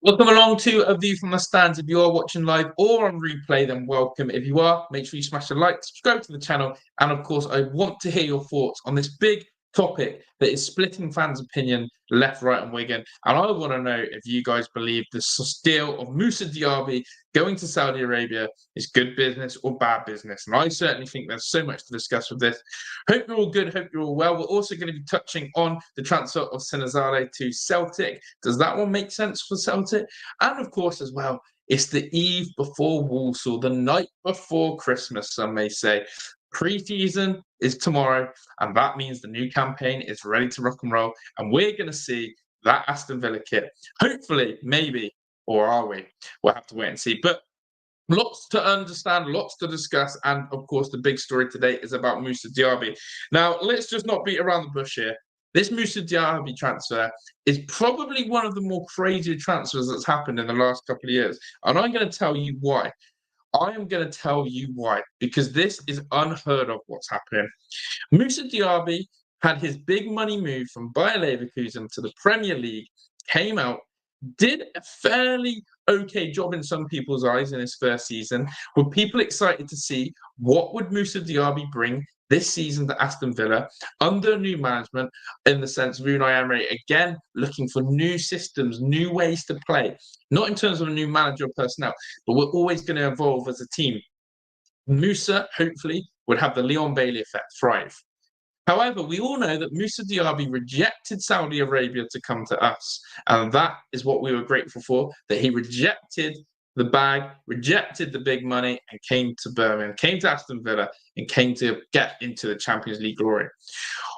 Welcome along to A View from the Stands. If you are watching live or on replay, then welcome. If you are, make sure you smash the like, subscribe to the channel, and of course, I want to hear your thoughts on this big topic that is splitting fans' opinion left, right, and Wigan. And I want to know if you guys believe the deal of Musa Diaby going to Saudi Arabia is good business or bad business. And I certainly think there's so much to discuss with this. Hope you're all good. Hope you're all well. We're also going to be touching on the transfer of Sinisalo to Celtic. Does that one make sense for Celtic? And of course, as well, it's the eve before Walsall, the night before Christmas, some may say. Preseason is tomorrow, and that means the new campaign is ready to rock and roll. And we're going to see that Aston Villa kit. Hopefully, maybe, or are we? We'll have to wait and see. But lots to understand, lots to discuss, and of course, the big story today is about Musa Diaby. Now, let's just not beat around the bush here. This Musa Diaby transfer is probably one of the more crazy transfers that's happened in the last couple of years, and I'm going to tell you why. I am going to tell you why, because this is unheard of what's happening. Musa Diaby had his big money move from Bayer Leverkusen to the Premier League, came out, did a fairly okay job in some people's eyes in his first season. Were people excited to see what would Musa Diaby bring this season to Aston Villa under new management, in the sense of Unai Emery, again, looking for new systems, new ways to play, not in terms of a new manager or personnel, but we're always going to evolve as a team. Musa, hopefully, would have the Leon Bailey effect thrive. However, we all know that Musa Diaby rejected Saudi Arabia to come to us. And that is what we were grateful for, that he rejected the bag, rejected the big money, and came to Birmingham, came to Aston Villa, and came to get into the Champions League glory.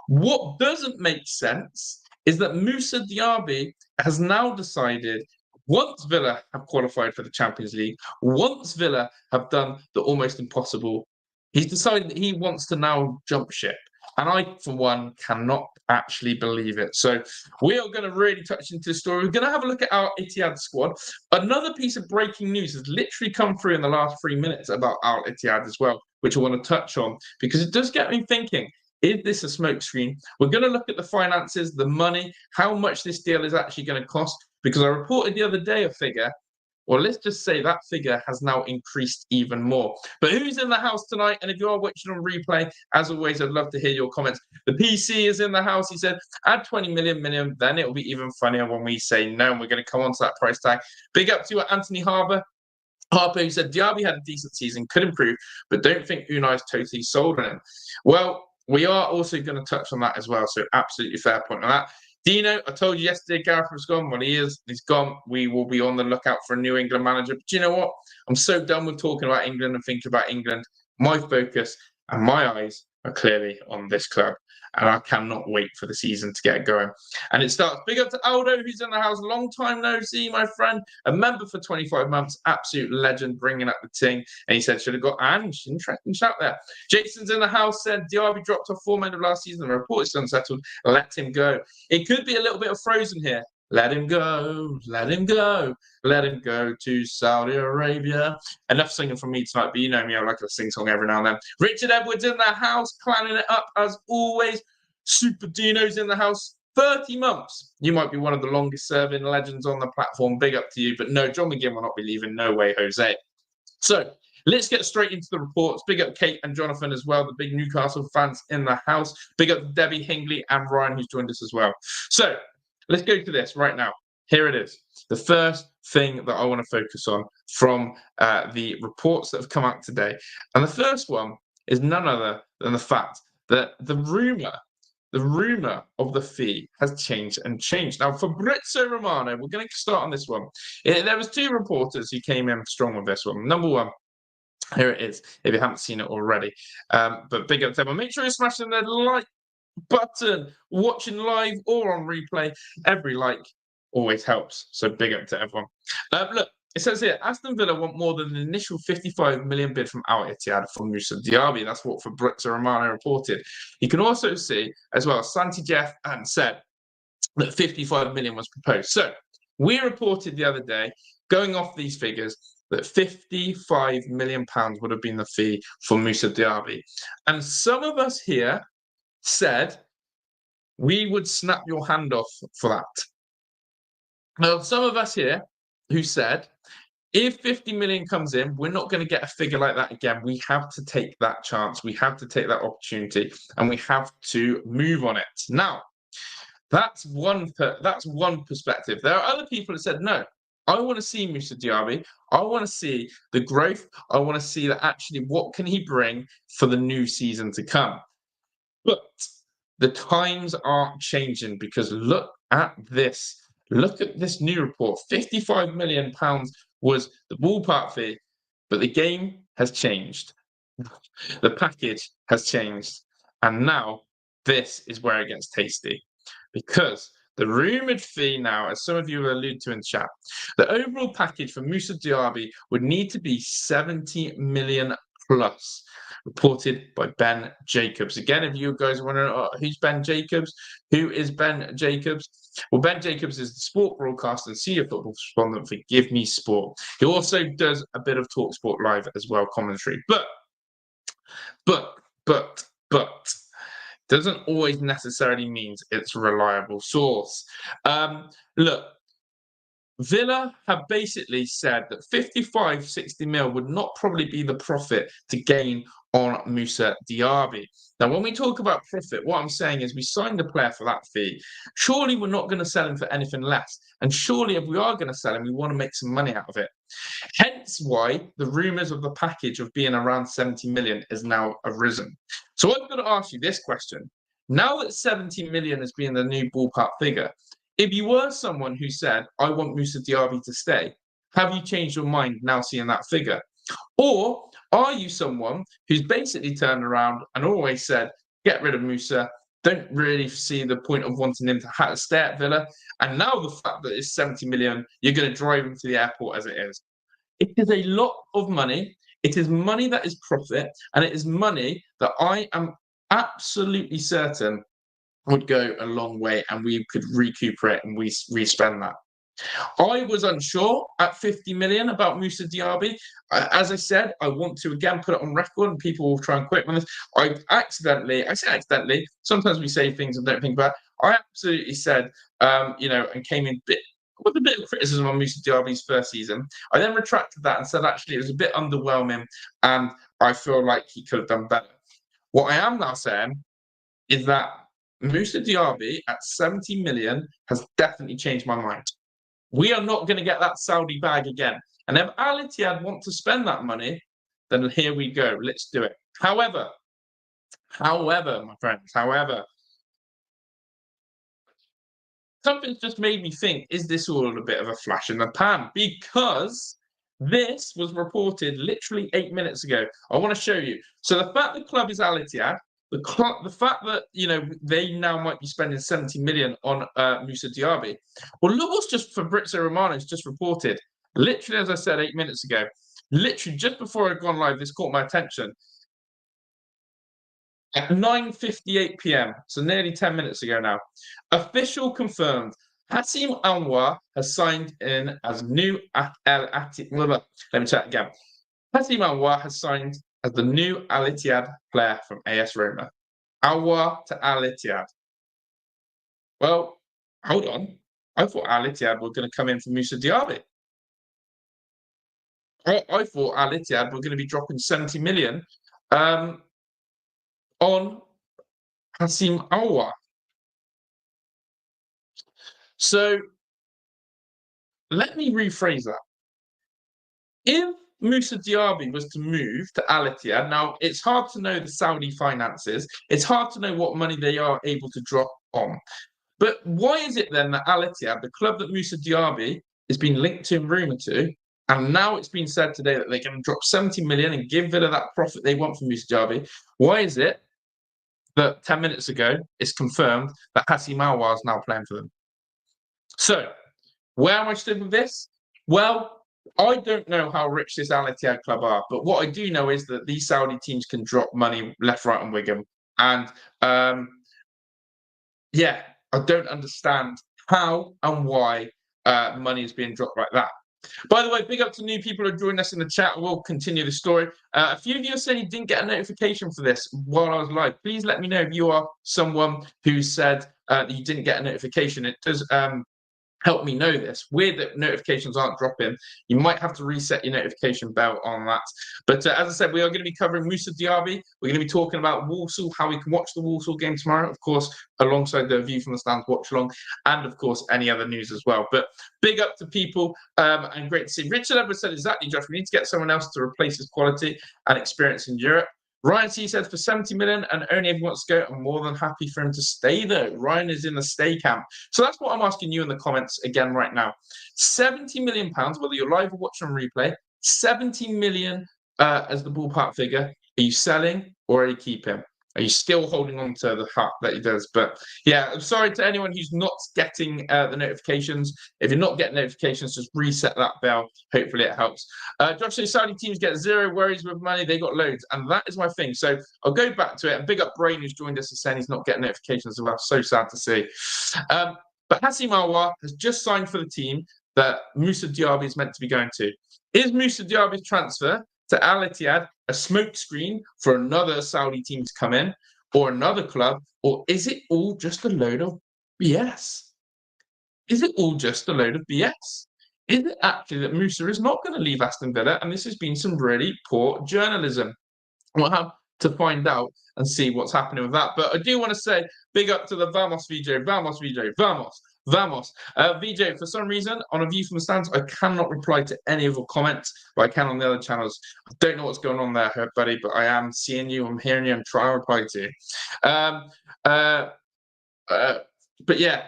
What doesn't make sense is that Musa Diaby has now decided, once Villa have qualified for the Champions League, once Villa have done the almost impossible, he's decided that he wants to now jump ship. And I, for one, cannot actually believe it. So we are going to really touch into the story. We're going to have a look at our Al-Ittihad squad. Another piece of breaking news has literally come through in the last 3 minutes about Al-Ittihad as well, which I want to touch on, because it does get me thinking, is this a smokescreen? We're going to look at the finances, the money, how much this deal is actually going to cost, because I reported the other day a figure. Well, let's just say that figure has now increased even more. But who's in the house tonight? And if you are watching on replay, as always, I'd love to hear your comments. The PC is in the house. He said, add 20 million, then it'll be even funnier when we say no. And we're going to come on to that price tag. Big up to Anthony Harbour, who said, Diaby had a decent season, could improve, but don't think Unai's totally sold on him. Well, we are also going to touch on that as well. So absolutely fair point on that. Dino, I told you yesterday, Gareth was gone. Well, he is. He's gone. We will be on the lookout for a new England manager. But do you know what? I'm so done with talking about England and thinking about England. My focus and my eyes are clearly on this club. And I cannot wait for the season to get going. And it starts. Big up to Aldo, who's in the house. Long time no see, my friend. A member for 25 months. Absolute legend, bringing up the ting. And he said, should have got Ange. Interesting shout there. Jason's in the house, said, Diaby dropped off form end of last season. The report is unsettled. Let him go. It could be a little bit of Frozen here. Let him go, let him go, let him go to Saudi Arabia. Enough singing from me tonight, but you know me, I like to sing song every now and then. Richard Edwards in the house, planning it up as always. Super Dino's in the house. 30 months. You might be one of the longest serving legends on the platform. Big up to you. But no, John McGinn will not be leaving. No way, Jose. So let's get straight into the reports. Big up Kate and Jonathan as well, the big Newcastle fans in the house. Big up Debbie, Hingley, and Ryan, who's joined us as well. So let's go to this right now. Here it is. The first thing that I want to focus on from the reports that have come out today. And the first one is none other than the fact that the rumour of the fee has changed and changed. Now, Fabrizio Romano, we're going to start on this one. There was two reporters who came in strong with this one. Number one, here it is, if you haven't seen it already. But big up to them. Make sure you're smashing the like button, watching live or on replay. Every like always helps. So big up to everyone. Look, it says here, Aston Villa want more than the initial 55 million bid from Al-Ittihad from Musa Diaby. That's what Fabrizio Romano reported. You can also see as well, Santi Jeff said that 55 million was proposed. So we reported the other day, going off these figures, that 55 million pounds would have been the fee for Musa Diaby. And some of us here said we would snap your hand off for that. Now, some of us here who said, if 50 million comes in, we're not going to get a figure like that again. We have to take that chance. We have to take that opportunity, and we have to move on it. Now, that's one perspective. There are other people that said, no, I want to see Musa Diaby. I want to see the growth. I want to see that actually what can he bring for the new season to come. But the times are changing, because look at this. Look at this new report. £55 million was the ballpark fee, but the game has changed. The package has changed. And now this is where it gets tasty, because the rumoured fee now, as some of you alluded to in chat, the overall package for Musa Diaby would need to be 70 million plus, reported by Ben Jacobs. Again, if you guys are wondering, who's Ben Jacobs? Who is Ben Jacobs? Well, Ben Jacobs is the sport broadcaster and senior football correspondent for Give Me Sport. He also does a bit of TalkSport Live as well, commentary. But doesn't always necessarily means it's a reliable source. Look, Villa have basically said that 55, 60 mil would not probably be the profit to gain on Musa Diaby. Now, when we talk about profit, what I'm saying is we signed a player for that fee. Surely we're not going to sell him for anything less. And surely if we are going to sell him, we want to make some money out of it. Hence why the rumours of the package of being around 70 million has now arisen. So I'm going to ask you this question. Now that 70 million has been the new ballpark figure, if you were someone who said, I want Musa Diaby to stay, have you changed your mind now seeing that figure? Or are you someone who's basically turned around and always said, get rid of Musa, don't really see the point of wanting him to stay at Villa, and now the fact that it's 70 million, you're going to drive him to the airport as it is? It is a lot of money. It is money that is profit, and it is money that I am absolutely certain would go a long way, and we could recuperate and re-spend that. I was unsure at 50 million about Musa Diaby. As I said, I want to again put it on record, and people will try and quote me on this. I say accidentally, sometimes we say things and don't think about it. I absolutely said, and came in with a bit of criticism on Musa Diaby's first season. I then retracted that and said, actually, it was a bit underwhelming, and I feel like he could have done better. What I am now saying is that Musa Diaby at 70 million has definitely changed my mind. We are not going to get that Saudi bag again. And if Al-Ittihad want to spend that money, then here we go. Let's do it. However, my friends, something's just made me think, is this all a bit of a flash in the pan? Because this was reported literally 8 minutes ago. I want to show you. So the fact the club is Al-Ittihad, the fact that they now might be spending 70 million on Musa Diaby. Well, look what's just Fabrizio Romano's just reported. Literally, as I said 8 minutes ago, literally just before I'd gone live, this caught my attention. At 9:58 p.m., so nearly 10 minutes ago now, official confirmed. Hassim Anwar has signed in as new Al-Ittihad. Let me check again. Hassim Anwar has signed as the new Al-Ittihad player from AS Roma. Anwar to Al-Ittihad. Well, hold on. I thought Al-Ittihad were going to come in for Musa Diaby. I thought Al-Ittihad were going to be dropping 70 million on Hassim Anwar. So let me rephrase that. If Musa Diaby was to move to Al-Ittihad, now it's hard to know the Saudi finances. It's hard to know what money they are able to drop on. But why is it then that Al-Ittihad, the club that Musa Diaby has been linked to and rumoured to, and now it's been said today that they're going to drop 70 million and give Villa that profit they want from Musa Diaby, why is it that 10 minutes ago it's confirmed that Hassim Anwar is now playing for them? So, where am I stood with this? Well, I don't know how rich this Al-Ittihad club are, but what I do know is that these Saudi teams can drop money left, right, and Wigan. And I don't understand how and why money is being dropped like that. By the way, big up to new people who are joining us in the chat. We'll continue the story. A few of you are saying you didn't get a notification for this while I was live. Please let me know if you are someone who said that you didn't get a notification. It does help me know this. Weird that notifications aren't dropping. You might have to reset your notification bell on that. But as I said, we are going to be covering Musa Diaby. We're going to be talking about Walsall, how we can watch the Walsall game tomorrow, of course, alongside the View from the Stands watch along, and of course, any other news as well. But big up to people and great to see. Richard Edwards said exactly, Josh, we need to get someone else to replace his quality and experience in Europe. Ryan C said for 70 million and only if he wants to go, I'm more than happy for him to stay though. Ryan is in the stay camp. So that's what I'm asking you in the comments again right now. 70 million pounds, whether you're live or watching on replay, 70 million as the ballpark figure. Are you selling or are you keeping? Are you still holding on to the hat that he does? But yeah, I'm sorry to anyone who's not getting the notifications. If you're not getting notifications, just reset that bell. Hopefully it helps. Josh says Saudi teams get zero worries with money. They got loads. And that is my thing. So I'll go back to it. And big up Brain, who's joined us and saying he's not getting notifications as well. So sad to see. But Hassim Alwar has just signed for the team that Musa Diaby is meant to be going to. Is Musa Diaby's transfer to Al-Ittihad a smokescreen for another Saudi team to come in or another club, or is it all just a load of BS? Is it all just a load of BS? Is it actually that Musa is not going to leave Aston Villa and this has been some really poor journalism? We'll have to find out and see what's happening with that. But I do want to say big up to the Vamos VJ, Vamos VJ, Vamos. Vamos. VJ, for some reason, on A View from the Stands, I cannot reply to any of your comments, but I can on the other channels. I don't know what's going on there, buddy, but I am seeing you, I'm hearing you, I'm trying to reply to you. But yeah,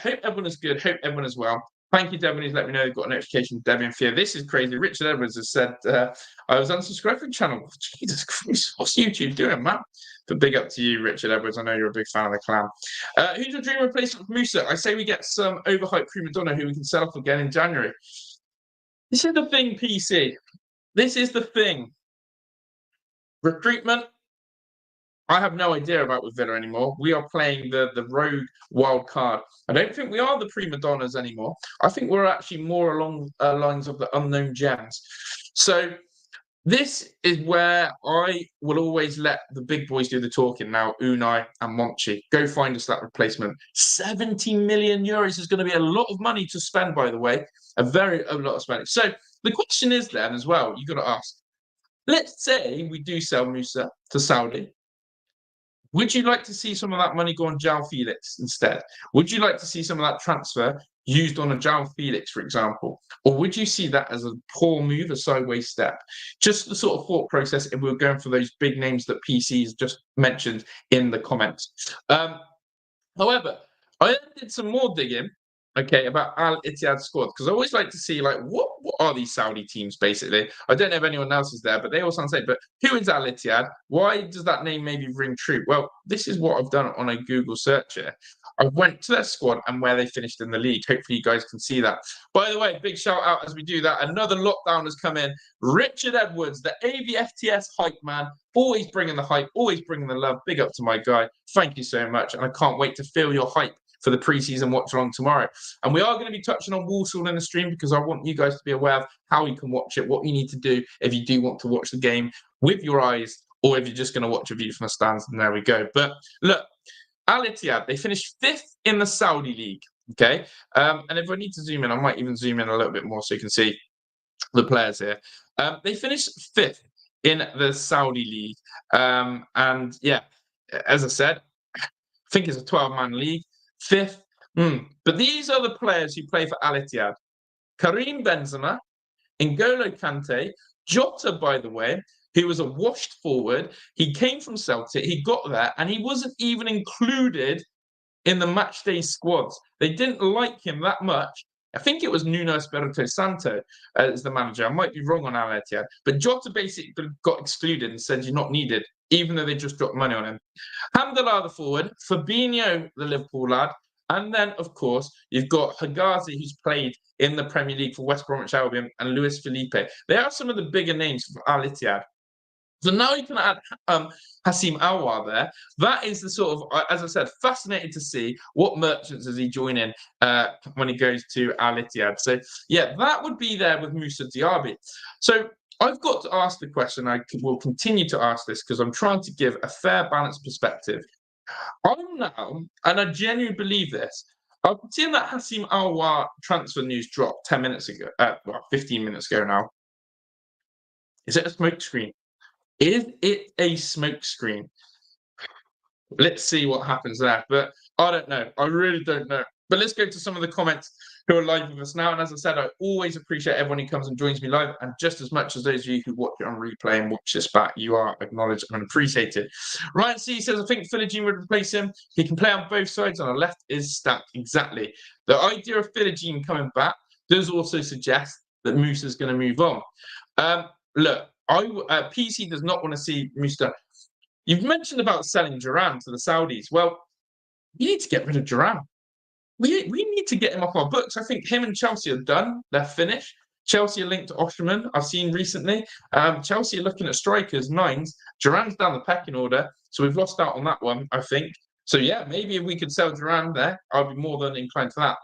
hope everyone is good, hope everyone is well. Thank you, Devin, who's let me know they've got a notification. Devin Fear. This is crazy. Richard Edwards has said, I was unsubscribed from the channel. Jesus Christ, what's YouTube doing, man? But big up to you, Richard Edwards. I know you're a big fan of the clan. Who's your dream replacement for Musa? I say we get some overhyped prima donna who we can sell off again in January. This is the thing, PC. This is the thing. Recruitment, I have no idea about with Villa anymore. We are playing the rogue wild card. I don't think we are the prima donnas anymore. I think we're actually more along lines of the unknown gems. So this is where I will always let the big boys do the talking now, Unai and Monchi. Go find us that replacement. 70 million euros is going to be a lot of money to spend, by the way. A lot of spending. So the question is then as well, you've got to ask, let's say we do sell Musa to Saudi. Would you like to see some of that money go on João Felix instead? Would you like to see some of that transfer used on a João Felix, for example? Or would you see that as a poor move, a sideways step? Just the sort of thought process if we were going for those big names that PC's just mentioned in the comments. However, I did some more digging, okay, about Al-Ittihad squad, because I always like to see, like, what are these Saudi teams, basically? I don't know if anyone else is there, but they all sound the same. But who is Al-Ittihad? Why does that name maybe ring true? Well, this is what I've done on a Google search here. I went to their squad and where they finished in the league. Hopefully you guys can see that. By the way, big shout out as we do that. Another lockdown has come in. Richard Edwards, the AVFTS hype man, always bringing the hype, always bringing the love. Big up to my guy. Thank you so much. And I can't wait to feel your hype for the preseason watch along tomorrow. And we are going to be touching on Walsall in the stream because I want you guys to be aware of how you can watch it, what you need to do if you do want to watch the game with your eyes, or if you're just going to watch a view from the stands. And there we go. But look, Al-Ittihad, they finished 5th in the Saudi league. Okay. And if I need to zoom in, I might even zoom in a little bit more so you can see the players here. They finished 5th in the Saudi league. And yeah, as I said, I think it's a 12-man league. 5th. But these are the players who play for Al-Ittihad. Karim Benzema, N'Golo Kante, Jota, by the way, who was a washed forward. He came from Celtic. He got there, and he wasn't even included in the matchday squads. They didn't like him that much. I think it was Nuno Espirito Santo as the manager. I might be wrong on Al-Ittihad. But Jota basically got excluded and said you're not needed, even though they just dropped money on him. Hamdallah, the forward. Fabinho, the Liverpool lad. And then, of course, you've got Hagazi, who's played in the Premier League for West Bromwich Albion, and Luis Felipe. They are some of the bigger names for Al-Ittihad. So now you can add Hassim Alwar there. That is the sort of, as I said, fascinating to see what merchants is he joining when he goes to Al-Ittihad. So, yeah, that would be there with Musa Diaby. So I've got to ask the question. I will continue to ask this because I'm trying to give a fair, balanced perspective. I'm now, and I genuinely believe this, I've seen that Hassim Alwar transfer news drop 10 minutes ago, 15 minutes ago now. Is it a smokescreen? Is it a smokescreen? Let's see what happens there. But I don't know. I really don't know. But let's go to some of the comments who are live with us now. And as I said, I always appreciate everyone who comes and joins me live. And just as much as those of you who watch it on replay and watch this back, you are acknowledged and appreciated. Ryan C says, I think Viljami would replace him. He can play on both sides. On the left is stacked. Exactly. The idea of Viljami coming back does also suggest that Musa's going to move on. Look, PC does not want to see Musa. You've mentioned about selling Duran to the Saudis. Well, we need to get rid of Duran. We need to get him off our books. I think him and Chelsea are done. They're finished. Chelsea are linked to Osterman, I've seen recently. Chelsea are looking at strikers, nines. Duran's down the pecking order, so we've lost out on that one, I think. So, yeah, maybe if we could sell Duran there, I'd be more than inclined to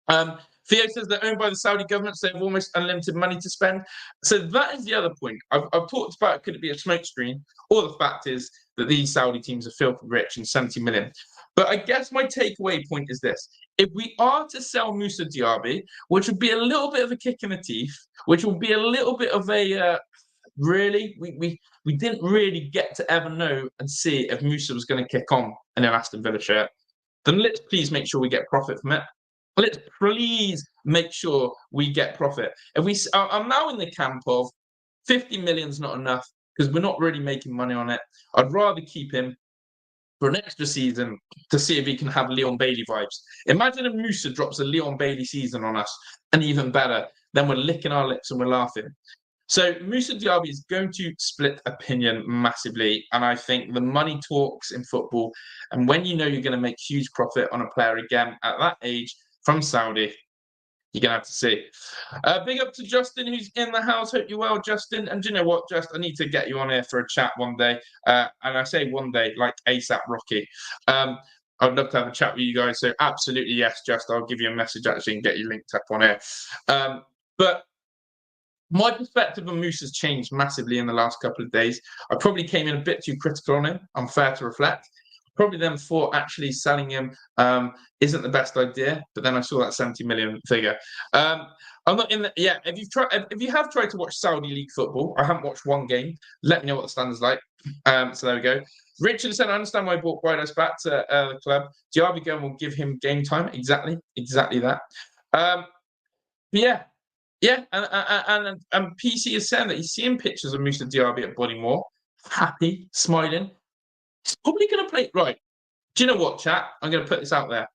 that. Theo says they're owned by the Saudi government, so they have almost unlimited money to spend. So that is the other point. I've talked about, could it be a smokescreen? Or the fact is that these Saudi teams are filthy rich and 70 million. But I guess my takeaway point is this. If we are to sell Musa Diaby, which would be a little bit of a kick in the teeth, which will be a little bit of a, really, we didn't really get to ever know and see if Musa was going to kick on in an Aston Villa shirt, then let's please make sure we get profit from it. Let's please make sure we get profit. I'm now in the camp of 50 million's not enough because we're not really making money on it. I'd rather keep him for an extra season to see if he can have Leon Bailey vibes. Imagine if Musa drops a Leon Bailey season on us, and even better, then we're licking our lips and we're laughing. So Musa Diaby is going to split opinion massively, and I think the money talks in football. And when you know you're going to make huge profit on a player again at that age from Saudi, you're going to have to see. Big up to Justin, who's in the house. Hope you're well, Justin. And do you know what, Just? I need to get you on here for a chat one day. And I say one day, like ASAP Rocky. I'd love to have a chat with you guys. So absolutely, yes, Just. I'll give you a message, actually, and get you linked up on here. But my perspective on Musa's changed massively in the last couple of days. I probably came in a bit too critical on him. I'm fair to reflect. Probably then thought actually selling him isn't the best idea, but then I saw that 70 million figure. I'm not in the if you have tried to watch Saudi League football, I haven't watched one game. Let me know what the standard's like. So there we go. Richard said, I understand why I brought Guidos back to the club. Diaby going will give him game time. Exactly that. Yeah, and PC is saying that he's seeing pictures of Musa Diaby at Bodymore, happy, smiling. He's probably going to play right. Do you know what, chat? I'm going to put this out there.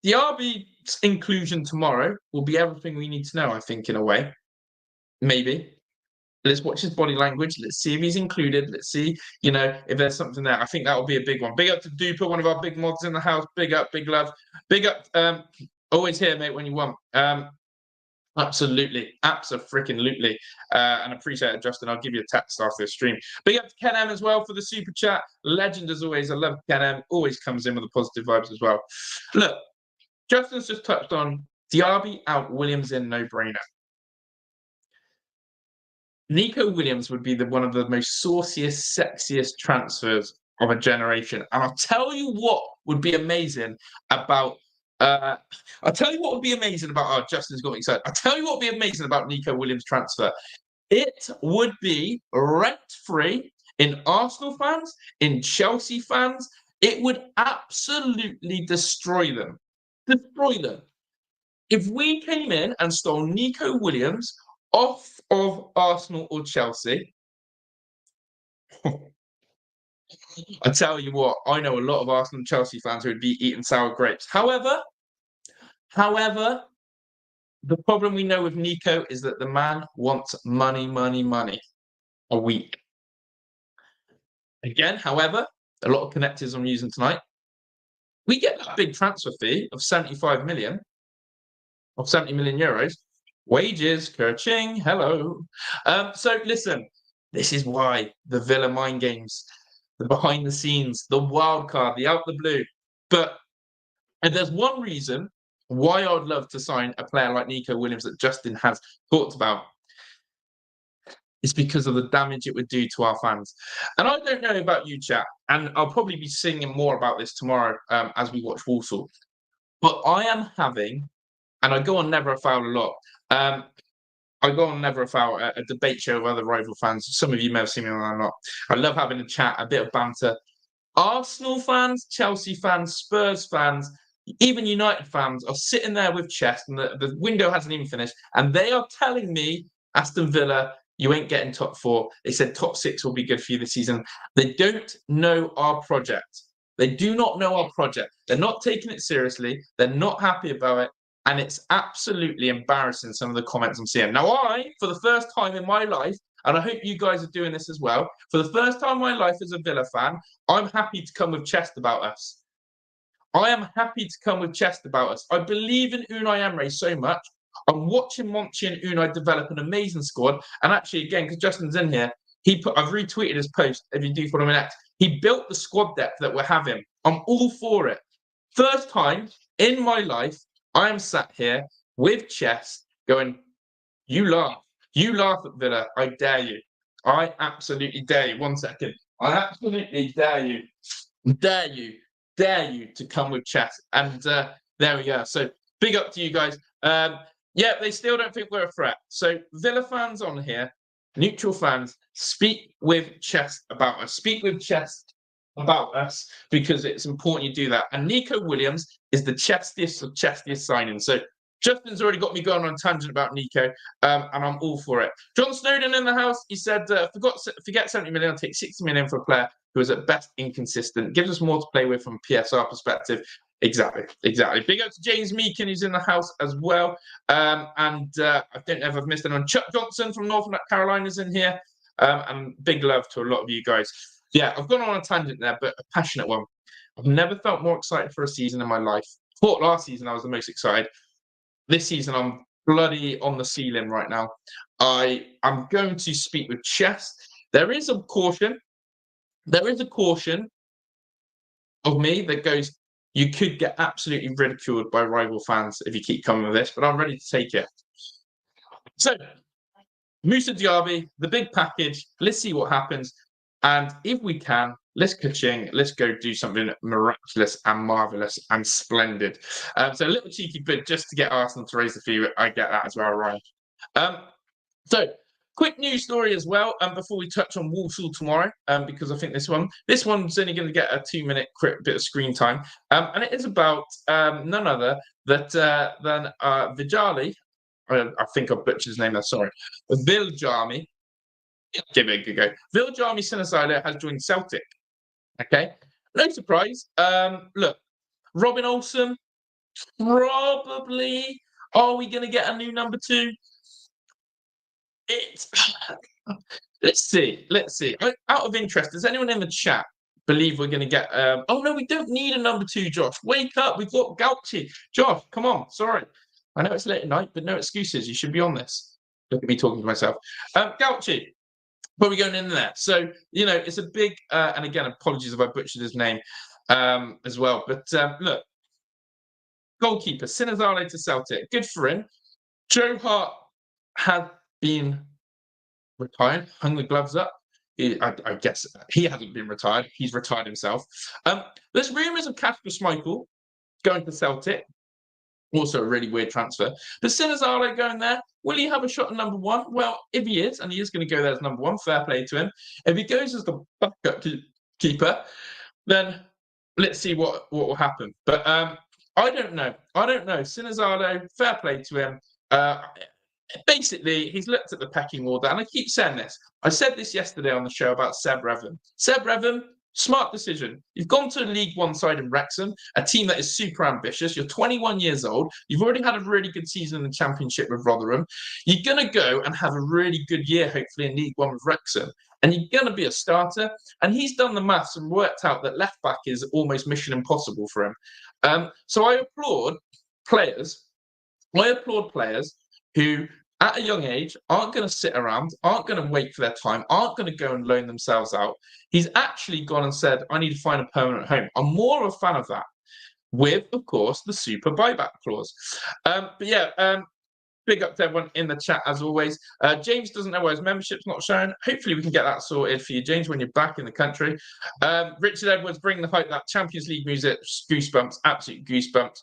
Diaby's inclusion tomorrow will be everything we need to know, I think, in a way. Maybe. Let's watch his body language. Let's see if he's included. Let's see, if there's something there. I think that will be a big one. Big up to Duper, one of our big mods in the house. Big up, big love. Big up. Always here, mate, when you want. Absolutely. Abso-freaking-lutely. And appreciate it, Justin. I'll give you a text after the stream. Big up to Ken M as well for the super chat. Legend as always. I love Ken M. Always comes in with the positive vibes as well. Look, Justin's just touched on Diaby out, Williams in, no-brainer. Nico Williams would be one of the most sauciest, sexiest transfers of a generation. And I'll tell you what would be amazing about Justin's got me excited. I'll tell you what would be amazing about Nico Williams' transfer. It would be rent-free in Arsenal fans, in Chelsea fans. It would absolutely destroy them. If we came in and stole Nico Williams off of Arsenal or Chelsea, I tell you what, I know a lot of Arsenal and Chelsea fans who would be eating sour grapes. However, the problem we know with Nico is that the man wants money a week. Again, however, a lot of connectors I'm using tonight. We get that big transfer fee of 75 million, of 70 million euros. Wages, Kerching, hello. So listen, this is why the Villa mind games, the behind the scenes, the wild card, the out the blue. But if there's one reason why I would love to sign a player like Nico Williams that Justin has talked about, it's because of the damage it would do to our fans. And I don't know about you, chat, and I'll probably be singing more about this tomorrow as we watch Walsall. But I am having, and I go on Never a Foul a lot. I go on Never a Foul, a debate show with other rival fans. Some of you may have seen me on that or not. I love having a chat, a bit of banter. Arsenal fans, Chelsea fans, Spurs fans, even United fans are sitting there with chest, and the window hasn't even finished, and they are telling me, Aston Villa, you ain't getting top 4. They said top 6 will be good for you this season. They don't know our project. They do not know our project. They're not taking it seriously. They're not happy about it. And it's absolutely embarrassing, some of the comments I'm seeing. Now, for the first time in my life, and I hope you guys are doing this as well, for the first time in my life as a Villa fan, I'm happy to come with chest about us. I am happy to come with chest about us. I believe in Unai Emery so much. I'm watching Monchi and Unai develop an amazing squad. And actually, again, because Justin's in here, I've retweeted his post, if you do follow me next. He built the squad depth that we're having. I'm all for it. First time in my life, I am sat here with chest going, you laugh. You laugh at Villa. I dare you. I absolutely dare you. 1 second. I absolutely dare you. Dare you to come with chat. And there we go. So big up to you guys. Yeah, they still don't think we're a threat. So Villa fans on here, neutral fans, speak with chest about us. Speak with chest about us, because it's important you do that. And Nico Williams is the chestiest of chestiest signings. So Justin's already got me going on a tangent about Nico, and I'm all for it. John Snowden in the house, he said, forget 70 million, I'll take 60 million for a player who is at best inconsistent. Gives us more to play with from a PSR perspective. Exactly. Big up to James Meakin, who's in the house as well. I don't know if I've missed anyone. Chuck Johnson from North Carolina's in here. And big love to a lot of you guys. Yeah, I've gone on a tangent there, but a passionate one. I've never felt more excited for a season in my life. Thought last season I was the most excited. This season, I'm bloody on the ceiling right now. I'm going to speak with chest. There is a caution. There is a caution of me that goes, you could get absolutely ridiculed by rival fans if you keep coming with this, but I'm ready to take it. So, Musa Diaby, the big package. Let's see what happens. And if we can, let's ka-ching, let's go do something miraculous and marvellous and splendid. So a little cheeky bit just to get Arsenal to raise the fee. I get that as well, Ryan. So quick news story as well, before we touch on Walsall tomorrow, because I think this one's only going to get a 2-minute quick bit of screen time. And it is about none other than Viljami. I think I butchered his name there, sorry. Viljami. Give it a good go. Viljami Sinisalo has joined Celtic. Okay, no surprise. Look, Robin Olsen, probably. Are we going to get a new number 2? Let's see. Out of interest, does anyone in the chat believe we're going to get? Oh no, we don't need a number 2, Josh. Wake up, we've got Gauchi. Josh, come on. Sorry, I know it's late at night, but no excuses. You should be on this. Look at me talking to myself. Gauchi. But we're going in there. So, it's a big, and again, apologies if I butchered his name as well. But look, goalkeeper, Sinisalo to Celtic. Good for him. Joe Hart has been retired, hung the gloves up. I guess he hasn't been retired. He's retired himself. There's rumours of Kasper Schmeichel going to Celtic. Also a really weird transfer. But Sinisalo going there, will he have a shot at number 1? Well, if he is, and he is going to go there as number 1, fair play to him. If he goes as the backup keeper, then let's see what will happen. But I don't know. Sinisalo, fair play to him. Basically, he's looked at the pecking order, and I keep saying this. I said this yesterday on the show about Seb Revan. Seb Revan, smart decision. You've gone to a League One side in Wrexham, a team that is super ambitious. You're 21 years old. You've already had a really good season in the Championship with Rotherham. You're going to go and have a really good year, hopefully, in League One with Wrexham. And you're going to be a starter. And he's done the maths and worked out that left back is almost mission impossible for him. So I applaud players. Who, at a young age, aren't going to sit around, aren't going to wait for their time, aren't going to go and loan themselves out. He's actually gone and said, I need to find a permanent home. I'm more of a fan of that, with, of course, the super buyback clause. big up to everyone in the chat as always. James doesn't know why his membership's not showing. Hopefully we can get that sorted for you, James, when you're back in the country. Richard Edwards, bring the hype, that Champions League music, goosebumps, absolute goosebumps.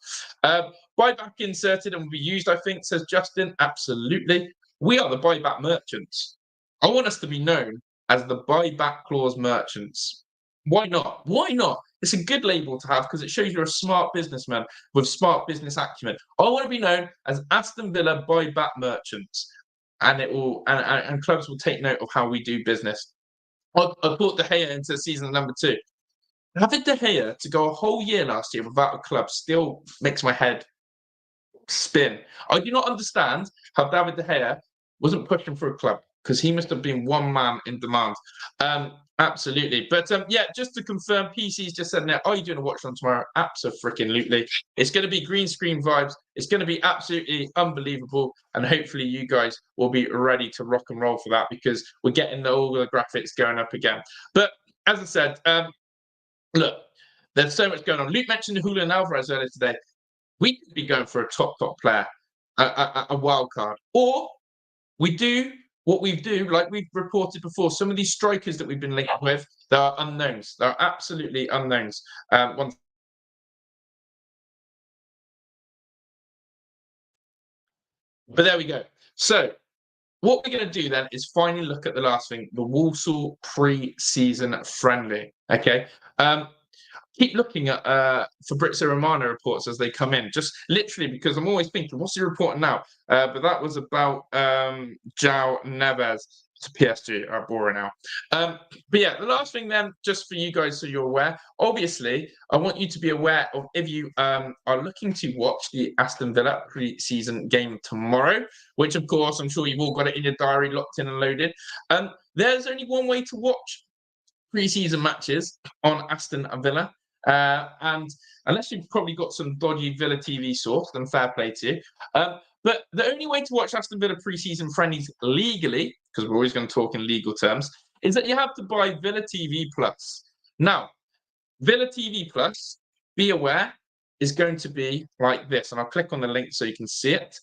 Buyback inserted and will be used, I think, says Justin. Absolutely. We are the buyback merchants. I want us to be known as the buyback clause merchants. Why not? Why not? It's a good label to have because it shows you're a smart businessman with smart business acumen. I want to be known as Aston Villa buyback merchants, and it will and clubs will take note of how we do business. I brought De Gea into season number 2. Having De Gea to go a whole year last year without a club still makes my head spin. I do not understand how David De Gea wasn't pushing for a club because he must have been one man in demand. Absolutely. But yeah, just to confirm, PC's just said now, are you doing a watch on tomorrow? Absolutely. It's going to be green screen vibes. It's going to be absolutely unbelievable. And hopefully you guys will be ready to rock and roll for that because we're getting all the graphics going up again. But as I said, look, there's so much going on. Luke mentioned Julian Alvarez earlier today. We could be going for a top player, a wild card. Or we do what we do, like we've reported before, some of these strikers that we've been linked with, they are unknowns. They're absolutely unknowns. But there we go. So what we're going to do then is finally look at the last thing, the Walsall pre-season friendly. Okay. Keep looking at Fabrizio Romano reports as they come in, just literally because I'm always thinking, what's he reporting now? But that was about João Neves to PSG. Boring now. But yeah, the last thing then, just for you guys so you're aware, obviously, I want you to be aware of if you are looking to watch the Aston Villa pre-season game tomorrow, which of course, I'm sure you've all got it in your diary, locked in and loaded. There's only one way to watch pre-season matches on Aston Villa. And unless you've probably got some dodgy Villa TV source, then fair play to you. But the only way to watch Aston Villa pre-season friendlies legally, because we're always going to talk in legal terms, is that you have to buy Villa TV Plus. Now, Villa TV Plus, be aware, is going to be like this. And I'll click on the link so you can see it.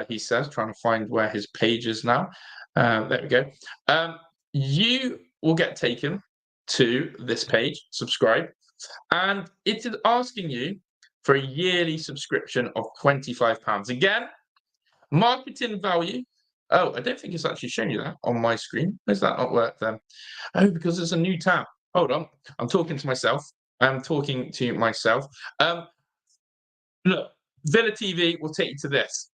He says, trying to find where his page is now. There we go. You will get taken to this page, subscribe, and it is asking you for a yearly subscription of £25. Again, marketing value. Oh, I don't think it's actually showing you that on my screen. Does that not work then? Oh, because it's a new tab. Hold on. I'm talking to myself. Look, Villa TV will take you to this.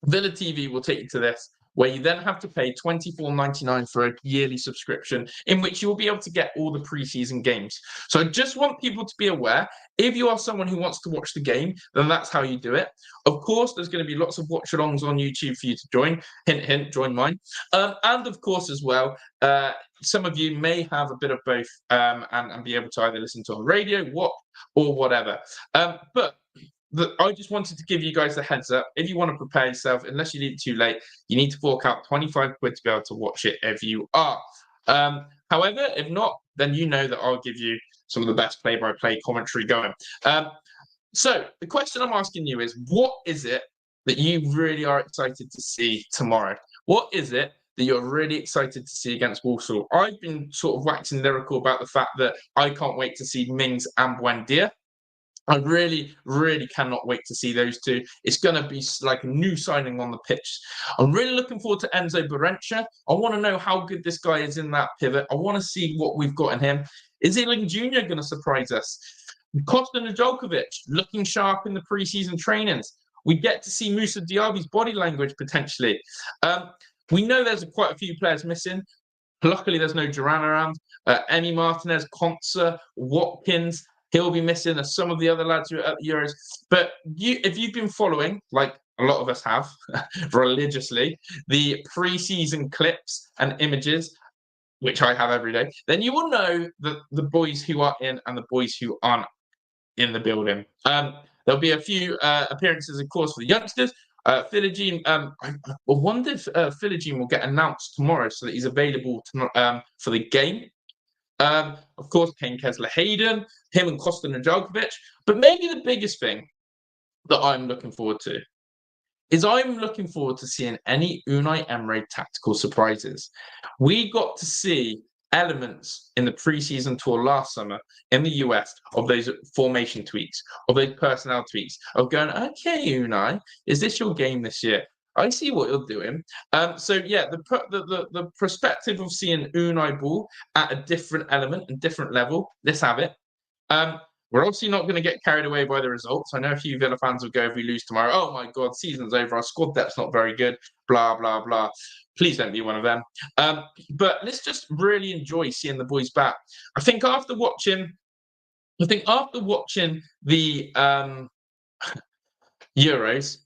Villa TV will take you to this, where you then have to pay £24.99 for a yearly subscription, in which you will be able to get all the pre-season games. So I just want people to be aware, if you are someone who wants to watch the game, then that's how you do it. Of course, there's going to be lots of watch-alongs on YouTube for you to join. Hint, hint, join mine. And of course, as well, some of you may have a bit of both and be able to either listen to on radio, or whatever. But I just wanted to give you guys the heads up. If you want to prepare yourself, unless you leave it too late, you need to fork out 25 quid to be able to watch it if you are. However, if not, then you know that I'll give you some of the best play-by-play commentary going. So the question I'm asking you is, what is it that you really are excited to see tomorrow? What is it that you're really excited to see against Walsall? I've been sort of waxing lyrical about the fact that I can't wait to see Mings and Buendia. I really, really cannot wait to see those two. It's going to be like a new signing on the pitch. I'm really looking forward to Enzo Berentia. I want to know how good this guy is in that pivot. I want to see what we've got in him. Is Ealing Jr. going to surprise us? Costa Nedeljkovic looking sharp in the preseason trainings. We get to see Musa Diaby's body language potentially. We know there's quite a few players missing. Luckily, there's no Duran around. Emi Martinez, Konsa, Watkins. He'll be missing as some of the other lads who are at the Euros. But if you've been following, like a lot of us have, religiously, the pre-season clips and images, which I have every day, then you will know that the boys who are in and the boys who aren't in the building. There'll be a few appearances, of course, for the youngsters. Viljami, I wonder if Viljami will get announced tomorrow so that he's available for the game. Of course, Kane Kessler-Hayden, him and Costa Nedeljkovic. But maybe the biggest thing that I'm looking forward to is I'm looking forward to seeing any Unai Emery tactical surprises. We got to see elements in the preseason tour last summer in the US of those formation tweaks, of those personnel tweaks, of going, okay, Unai, is this your game this year? I see what you're doing. So yeah, the perspective of seeing Unai ball at a different element and different level, let's have it. We're obviously not going to get carried away by the results. I know a few Villa fans will go if we lose tomorrow. Oh my God, season's over. Our squad depth's not very good. Blah blah blah. Please don't be one of them. But let's just really enjoy seeing the boys back. I think after watching the Euros,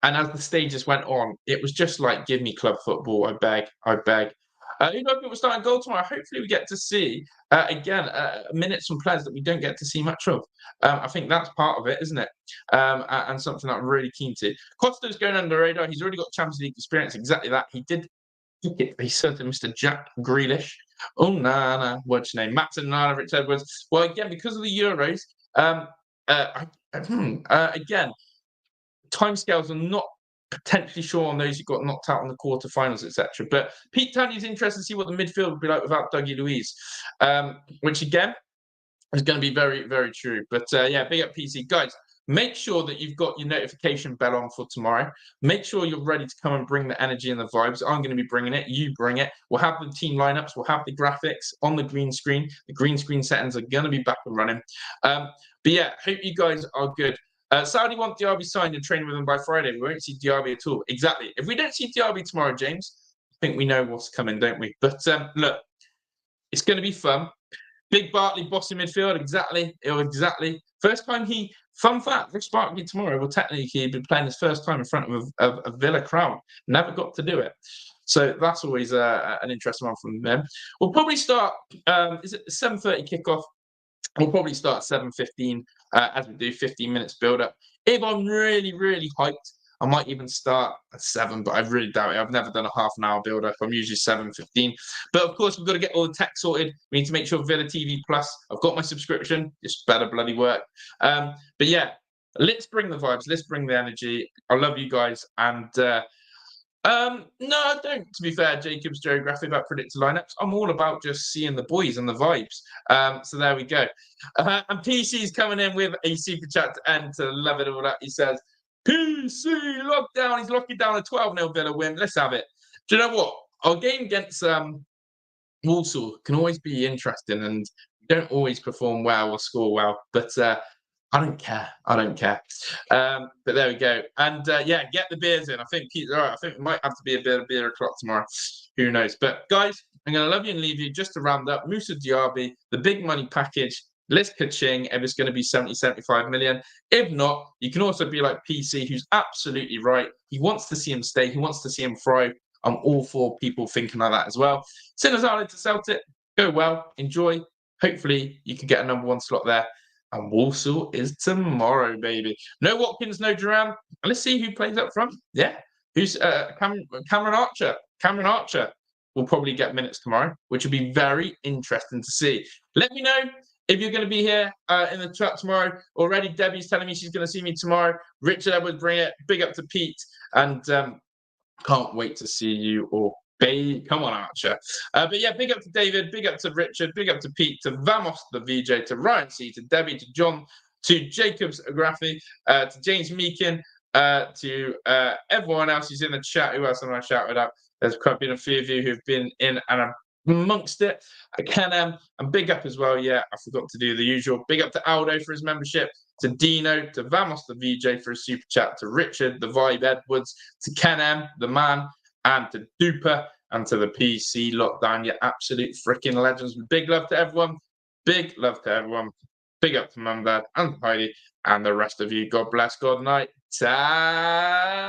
and as the stages went on, it was just like, give me club football. I beg, I beg. Who knows people starting goal tomorrow? Hopefully, we get to see again minutes from players that we don't get to see much of. I think that's part of it, isn't it? And something that I'm really keen to. Costa's going under the radar. He's already got Champions League experience. Exactly that. He did. He said to Mr. Jack Grealish. Oh, nah. What's your name? Matson, Nana, Rich Edwards. Well, again, because of the Euros, again, timescales are not potentially sure on those who got knocked out in the quarterfinals, etc. But Pete Tony's interested to see what the midfield would be like without Dougie Luiz, which again is going to be very, very true. But yeah, big up PC. Guys, make sure that you've got your notification bell on for tomorrow. Make sure you're ready to come and bring the energy and the vibes. I'm going to be bringing it. You bring it. We'll have the team lineups. We'll have the graphics on the green screen. The green screen settings are going to be back and running. But yeah, hope you guys are good. Saudi want Diaby signed and train with him by Friday. We won't see Diaby at all. Exactly. If we don't see Diaby tomorrow, James, I think we know what's coming, don't we? But look, it's going to be fun. Big Bartley bossy midfield. Exactly. First time fun fact, Rich Bartley tomorrow will technically be playing his first time in front of a Villa crowd. Never got to do it. So that's always an interesting one from them. We'll probably start, is it 7:30 kickoff? We'll probably start 7:15 as we do 15 minutes build up. If I'm really, really hyped, I might even start at 7, but I really doubt it. I've never done a half an hour build up. I'm usually 7:15. But of course, we've got to get all the tech sorted. We need to make sure Villa TV Plus, I've got my subscription. Just better bloody work. But yeah, let's bring the vibes. Let's bring the energy. I love you guys. And no, I don't, to be fair, Jacob's geography about predicted lineups. I'm all about just seeing the boys and the vibes. So there we go. And PC's coming in with a super chat to end to love it all that. He says, PC lockdown. He's locking down a 12-0 Villa win. Let's have it. Do you know what? Our game against Walsall can always be interesting and don't always perform well or score well. But I don't care. But there we go. And yeah, get the beers in. I think Pete's all right. I think it might have to be a bit of beer o'clock tomorrow. Who knows? But guys, I'm going to love you and leave you. Just to round up, Musa Diaby, the big money package. Let's ka-ching if it's going to be 70, 75 million. If not, you can also be like PC, who's absolutely right. He wants to see him stay. He wants to see him thrive. I'm all for people thinking like that as well. Sinisalo to Celtic. Go well. Enjoy. Hopefully, you can get a #1 slot there. And Walsall is tomorrow, baby. No Watkins, no Duran. Let's see who plays up front. Yeah. Who's Cameron Archer? Cameron Archer will probably get minutes tomorrow, which will be very interesting to see. Let me know if you're going to be here in the chat tomorrow. Already, Debbie's telling me she's going to see me tomorrow. Richard Edwards, bring it. Big up to Pete. And can't wait to see you all. Come on, Archer. But yeah, big up to David, big up to Richard, big up to Pete, to Vamos, the VJ, to Ryan C, to Debbie, to John, to Jacobs Graphy, to James Meakin, to everyone else who's in the chat. Who else am I shouted out? There's quite been a few of you who've been in and amongst it. And big up as well. Yeah, I forgot to do the usual. Big up to Aldo for his membership, to Dino, to Vamos, the VJ for a super chat, to Richard, the Vibe Edwards, to Ken M, the man, and to Duper, and to the PC lockdown, you absolute freaking legends. Big love to everyone. Big love to everyone. Big up to Mum, Dad, and Heidi, and the rest of you. God bless, God night. Ta-da!